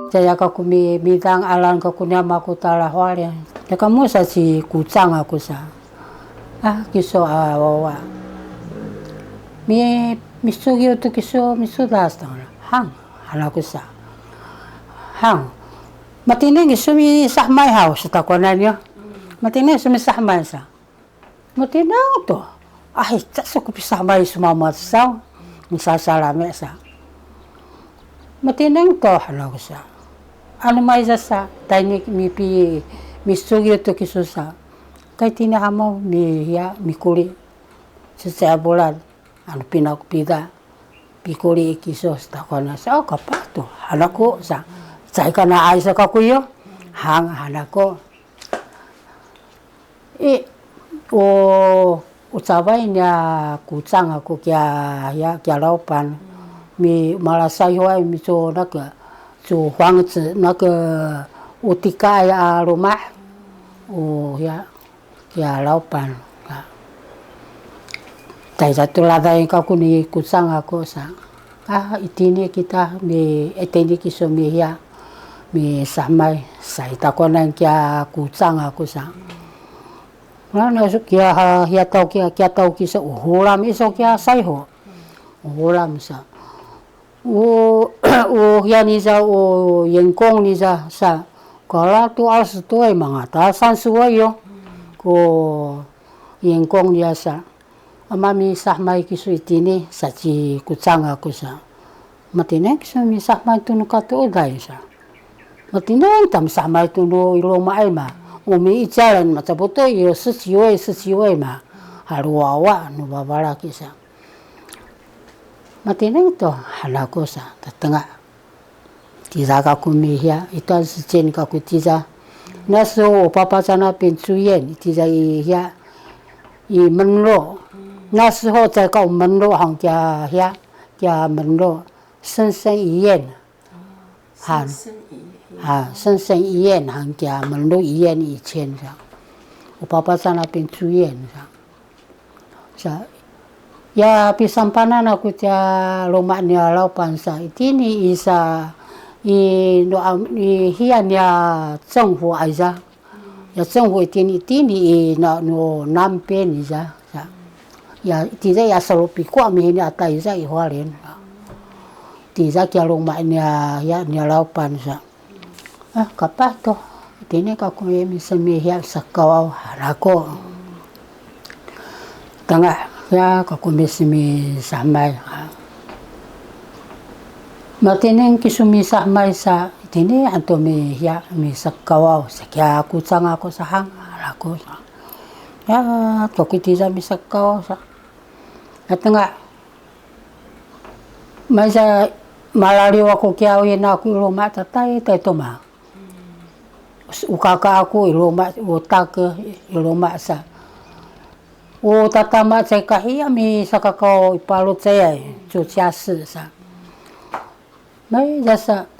Saya kaku mi bidang alan kaku nyama aku tala hwale. Ya kamu sa si kucang aku sa. Kiso awawa. Misugi tu kiso misudas tang. Hang halaku sa. Hang. Matine kiso mi sahmai haus ta konanyo. Matine sumi sahmai sa. Matine to. Sa ko pisahmai sumama sa. Misasalame sa. Matine to halaku sa. Ano mai sa tani misugi tu kiso sa. Kay tinahamo mikuli sa bulan ano pinakpida pikuli kiso sa kona sa kapato hanako sa kana ay sa kakuyo hang hanako ucapay niya kucang ako kya laupan mi malasay hoay mi so so huangzi utika ya rumah ya laupan tai satu lada yang kaku ni kucang ako sa itini kita itini kiso mi samai sai takonan kya kucang ako sa na so kya tau kiso uhulam iso kya sai ho uhulam sa yan isa yengkong nisa sa kala tu alas tu mga tasan suwayo ko yengkong dia sa amami sahmai kisu itini sa ci kucang ako sa matine kisu mi sahmai tunu katu uday sa matine tam sahmai tunu ilo mai ma umi ijalan matabuto yo sesiwai ma haruawa no babala kisa matine to halako sa tatanga tiza kaku mihia itu asicen kaku tiza naso papa sana pensuyen tiza ihia i menlo naso ho ta kau menlo hang kya menlo sensen yen sensen yen hang kya menlo yen i chen sa papa sana pensuyen sa ya pisampanan aku tia rumahnya laupan sa itini isa hian ya政府 aiza ya 政府 itini no nampe ni za ya tiza ya salopi kwa mi ni atai za i hwalen tiza kya rumahnya ya ni laupan sa kapato itini ka ko mi semi ya sakawau harako tanga ya kakumisimi samay matinin kisumi samay sa itini anto mi sakawaw sa kya kucang ako sa hang alako ya tokitiza mi sakawaw sa at nga may sa malaliw ako kya uyin ako iluma tatay toma ukaka ako iluma utak iluma sa tatama saya kahia mi sakakau ipalut saya cuciasi sa mai jasa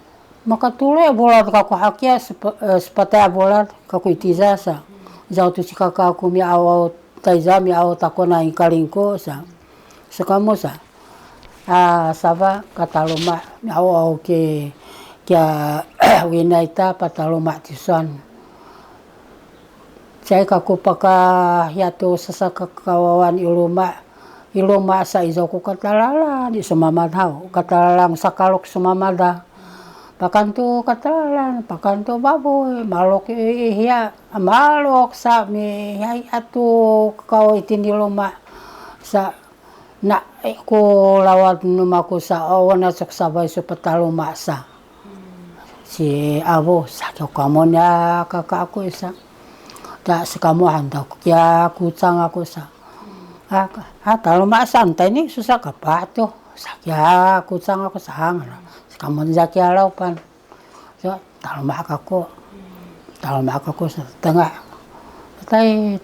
makatule bolat kaku hakia sepataya bolat kaku itiza sa jauh tu sikaka aku mi awal taiza mi awal takona ikalingko sa sakamu sa sava kataluma mi awal ke kya winaita pataluma tisuan saya kaku paka hiato sasaka kawawan iluma sa izo ko katalala di sumamadhaw katalalang sakalok sumamada pakanto katalalan pakanto baboy malok ihya malok sa mi hiato kaw itiniluma sa na ko lawat numaku sa awana sok sabay so pataluma sa si abo sa kamonya kakak aku isa tak sekamu hantar kya kucang aku sa kalau mak santai ni susah kapak tu sakya kucang aku sahang sekamu zakya laupan so kalau mak aku setengah tai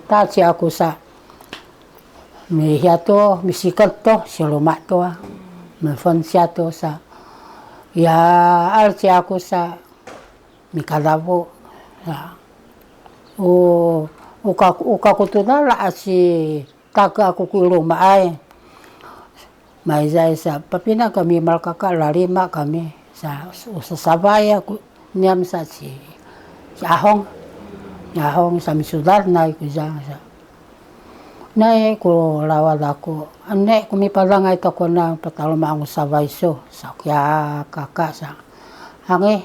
taci aku sa mi hiato mi sikat to silumak to mi fonsiato sa ya alci aku sa mi kadabo uka kutuna la si taka aku kuluma ai mai zai sa papina kami malkaka la lima kami sa sabaya ku niam sa si ahong sa misudar na ku sa na ko lawad ako ane kumi padangay to ko na patalo maang sabay so sa kya kakak sa hangi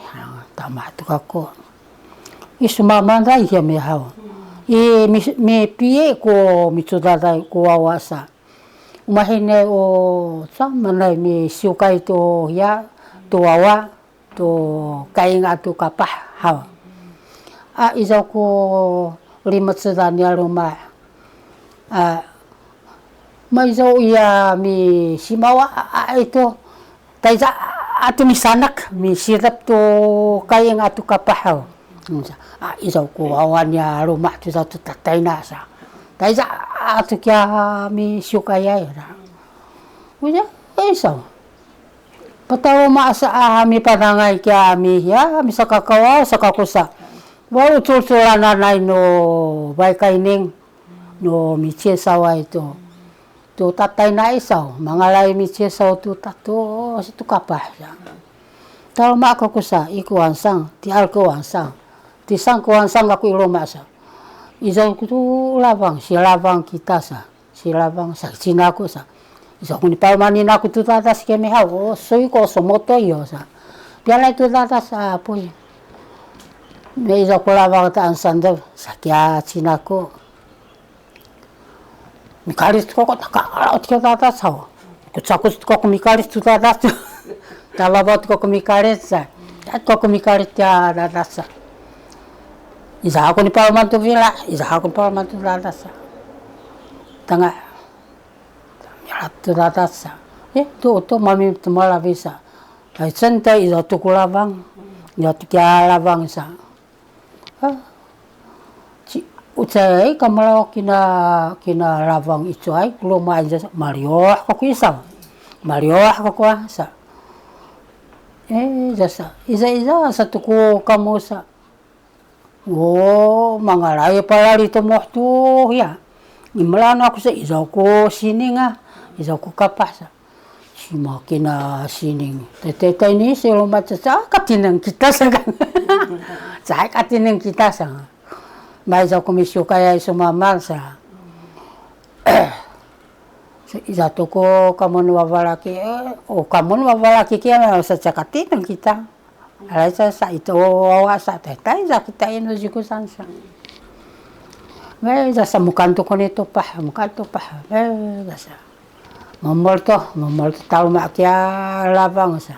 tama to ako isumamanda iya me haw me pie ko misudar ko awasa umahine o sa manai mi sukai to ya to awa to kaing atu kapah haw izaw ko limat sa danya rumah maizaw iya mi simawa ito tayza atu mi sanak mi sirap to kaing atu kapah izaw ko awan ya rumah tu satu tatay na sa tayza atu kya mi sukaya ira uja isaw pataw maasa mi padangay kya mi ya mi sa kakawa sa kakusa walau tulsulana nay no bay kaining no mi sawa ito to tatay na isaw mangalay mi saw to tato situ kapah talo ma ako kusa iku ansang ti alko ansang ti sang ko ansang aku iloma sa izaw ko to labang si labang kita sa si labang sa sinako sa izaw ko ni palmanin ako to tatas kemi haw soy ko somoto yo sa piala itu tatas apoy me izaw ko labang ta ansang daw sa kya sinako mikalis ko takalaot ko tatas haw kutsakut ko mikalis to tatas talabot ko mikalis sa at ko mikalis ya tatas sa isa ako ni palman to vila isa ako ni palman to tatas sa tanga ya to tatas sa to mami to malavisa ay senta isa to kulabang ya to kya labang sa ucai kamala kina lavang itu ay kuluma aja Mario ko isa Mario ko sa jasa iza satu ko kamu sa mangalay pala rito mo to ya imlano ako sa iza ko sining iza ko kapas si makina sining tetay ni si lumat sa katinang kita sa sa katinang kita sa mais ako misukaya sumamar sa iza to ko kamun wabalaki kamun wabalaki kaya sa cakati ng kita alay sa ito wawa sa tetay sa kita ino jikusan sa iza sa mukanto ko nito pa mukanto pa sa mamorto talo makya labang sa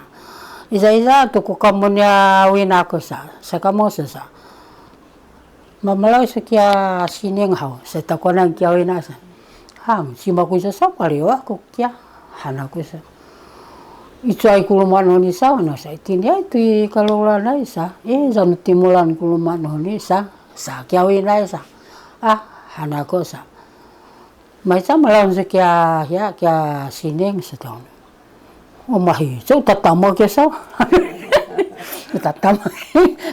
iza to ko kamun ya winako sa kamu sa mamalaw sa kya sining haw sa takonan kya winasa si maku sa pariwa ko kya hanaku sa itu ay kuluman ni sa no sa itinya itu kalula na isa zanu timulan kuluman ni sa kya winasa hanako sa may sa malaw sa kya sining sa taon mahi so tatama kya sa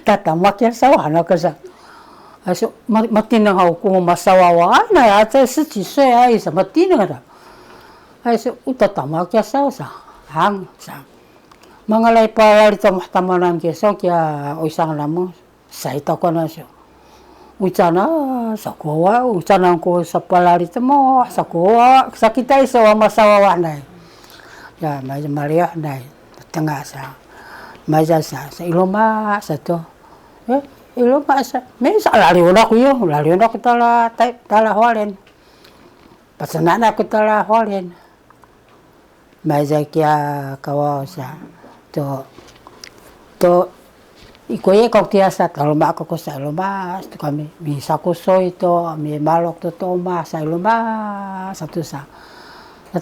tatama kya sa hanako sa aso matinang ako kung masawawa na ata sa chisoy ay sa matinang ada aso utatama kya sa hang sa mga lay pala rito mahtamanan kya sa kya isang lamo sa ito ko na siya ucana sa kuwa ucana ko sa pala rito mo sa kuwa sa kita isa masawawa na ya may Maria na tanga sa may sa iloma sa to iloma sa may sa laliw na ko tala hwalen pasanan ako tala hwalen may sa kya kawaw sa to ikoye kau tiasa taloma ako ko sa iloma to kami bisa ko so ito may malok to ma sa iloma sa to sa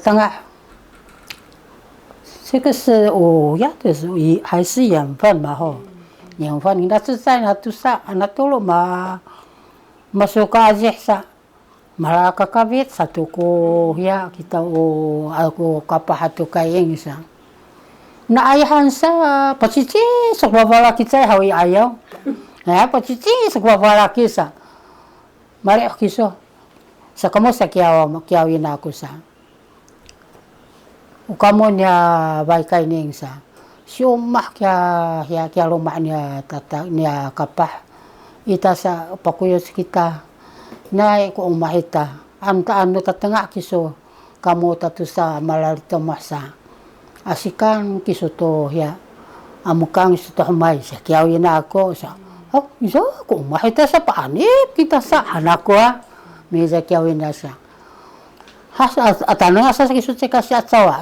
tanga sekas ya to还是养分嘛ho yang fan kita selesai satu sa anak tolo masuk aja sa malah kakabit satu ko ya kita aku kapah tu kaing sa na ayahan sa pacici sekwala kita hawi ayaw na pacici sekwala kisa mari kiso sa kamo sa kiawin ako sa ukamo niya bay kaining sa si umah kia rumah nia tata nia kapah ita sa pakuyos kita naik ku umah ita anta anu tatengah kiso kamu tatu sa malalito masa asikan kiso to ya amukang iso to humay sa kiawin ako sa oh iso ku umah ita sa paanip kita sa anak ko meza kiawin na sa has atanang asa kiso kasi atsawa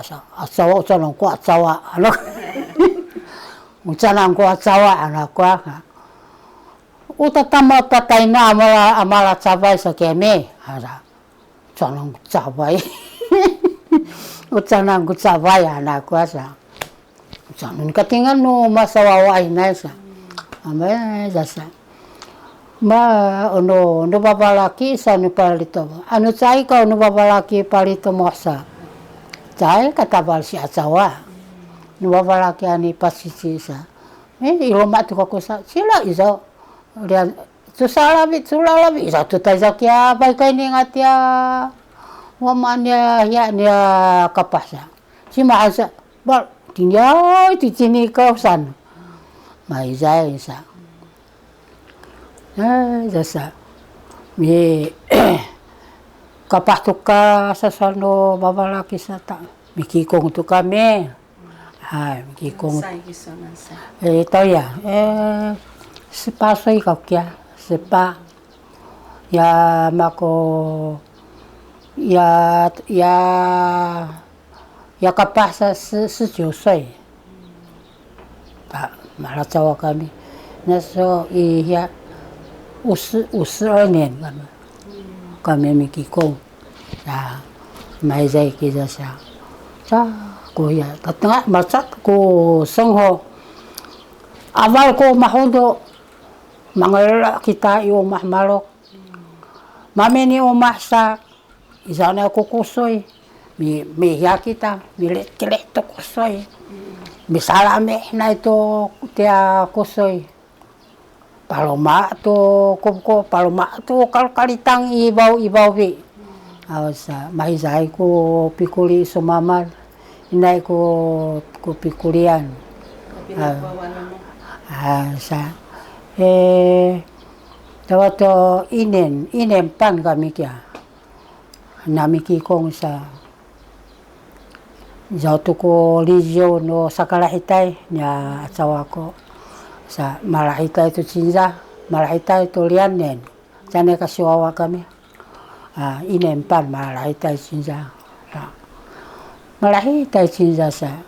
ucanan ko atsawa ano ucanan ko atsawa anak ko utatama patay na amala tsabay sa keme hara ucanan ko tsabay ucanan ko tsabay anak ko sa ucanan katingan no masawaway na sa amay sa no babalaki sa no palito ano tsay ka no babalaki palito mo sa tsay katabal si atsawa no babalaki ani pasisi sa iloma tu ko sa sila iso rian sulalabit isa tu tay sakya bay kay ni ngatia wamanya ya nia kapasa si maasa bal tinggal di sini kausan mai zai sa jasa mi kapah tuka sasano babalaki sa ta mikikong tu kami mikikong ito ya sepa soy kakya sepa ya mako ya kapah sa 19岁 pak malacawa kami naso iya 52 年kami mikikong may zay kita siya kuya tatanga masak ko sengho awal ko mahodo mangalala kita iumah malok mami ni umah sa isana ko kusoy miya kita milit to kusoy misalame na ito tia kusoy paloma to kubko paloma to kalkalitang ibaw bi sa mahizay ko pikuli sumamar inay ko pikulian sa tawato inen pan kami kya namikikong sa jauto ko ligyo no sakalahitay niya atsawa ko sa malahitay to cinza malahitay to lianen sana kasiwawa kami inen pan malahitay cinza malahitay cinza sa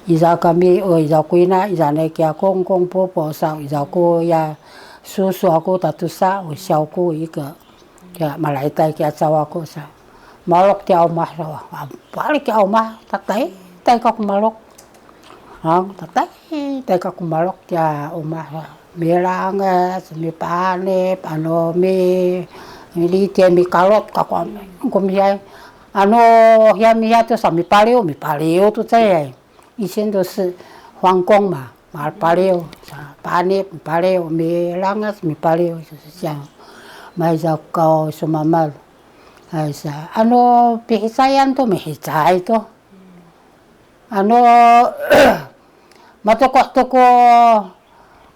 iza kami iza ko ina iza na kya kong popo sa iza ko ya susu ako tatusa o siyaw ko ika kya malaitay kya atsawa ko sa malok ti umah balik kya umah tatay ka kumalok tatay ka kumalok kya umah mirangas mi panip ano mi lite mi kalot ka kumiyay ano hiya to sa mi paleo to tsay isin to si Hong Kong malpaleo sa panip paleo mi langas mi paleo siya may kau sumamal ay sa ano pihisayan to mihisay to ano matoko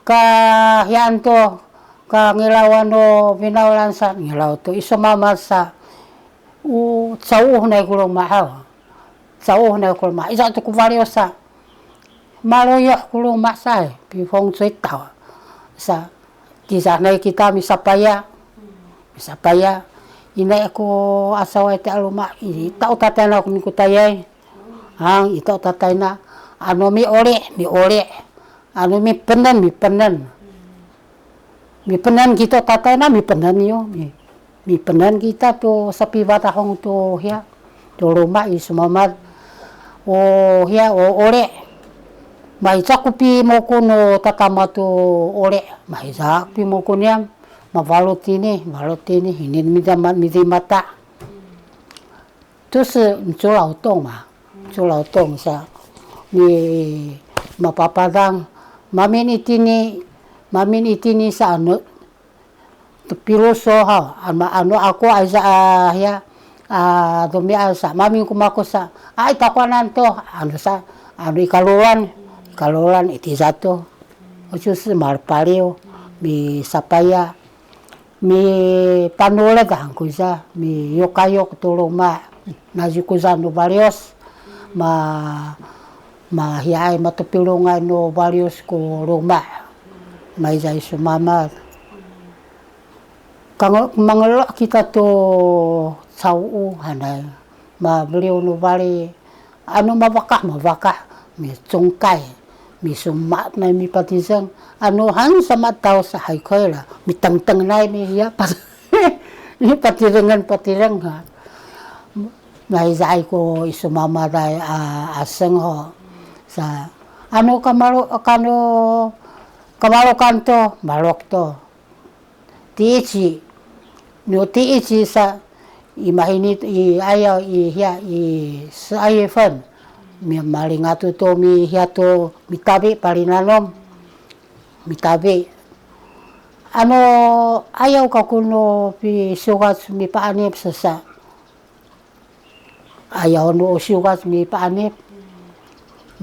ka hiyan to ka ngilawan no binawlan sa ngilaw to isumamal sa tsauh na kulong mahal tsauh na kulong mahal isa to kuvalyo sa maloyoh kulong masay pifong tsuy tao sa kisah na kita misapaya inay ako asawa iti aluma itao tatay na ako mikutayay itao tatay na ano mi uli ano mi penan kita tatay na mi penan yo mi penan kita to sa pibatahong to hiya to luma isumamad hiya uli maisa kupi mo kuno tatama to uli maisa kupi mo kunyam mabalot ini hinin midi mata terus culau tong sa ni mapapadang mamin itini sa ano piloso ano ako ay sa ya dumi sa mamin kumako sa ay takwanan to ano sa ikalulan iti zato. Usus marpalio mi sapaya mi panulag kuza mi yokayok tulong ma najikuza no varios mahiay matupilungan no varios ko ruma may jay sumama mangelo kita to sau hanay mabeliw no bali ano mabaka mi cungkay mi sumat na mi patisang ano han sama tao sa haykoy la mi tangtang na mi hiya mi patirangan ha may jay ko isumama day aseng ho sa ano kamalo kanto malok to tiichi no tiichi sa imahinit ayaw hiya sa ayefan mi malingato to mi hiato mitabi palinanom mitabi ano ayaw ka kuno pi sugat mi paanip sa ayaw no sugat mi paanip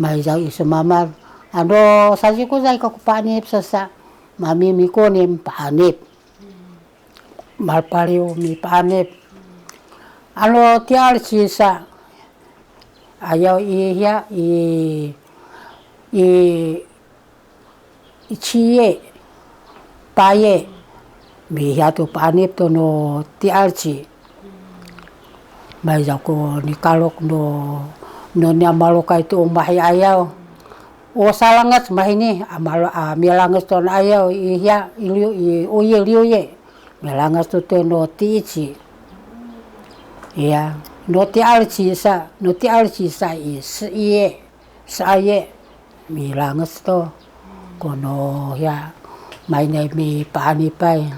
may jaw isumamar ano saji ko jay ka paanip sa mamimi ko ni paanip malpaliw mi paanip ano tiar sa ayaw iya ichiye paye mi hiato paanip to no tiarchi may jaw ko ni kalok no niya malukay to mahi ayaw o salangas mahini milangas to na ayaw iya liuye milangas to no tiichi iya no tiarchi sa iye milangas to kono ya may na mi paanipay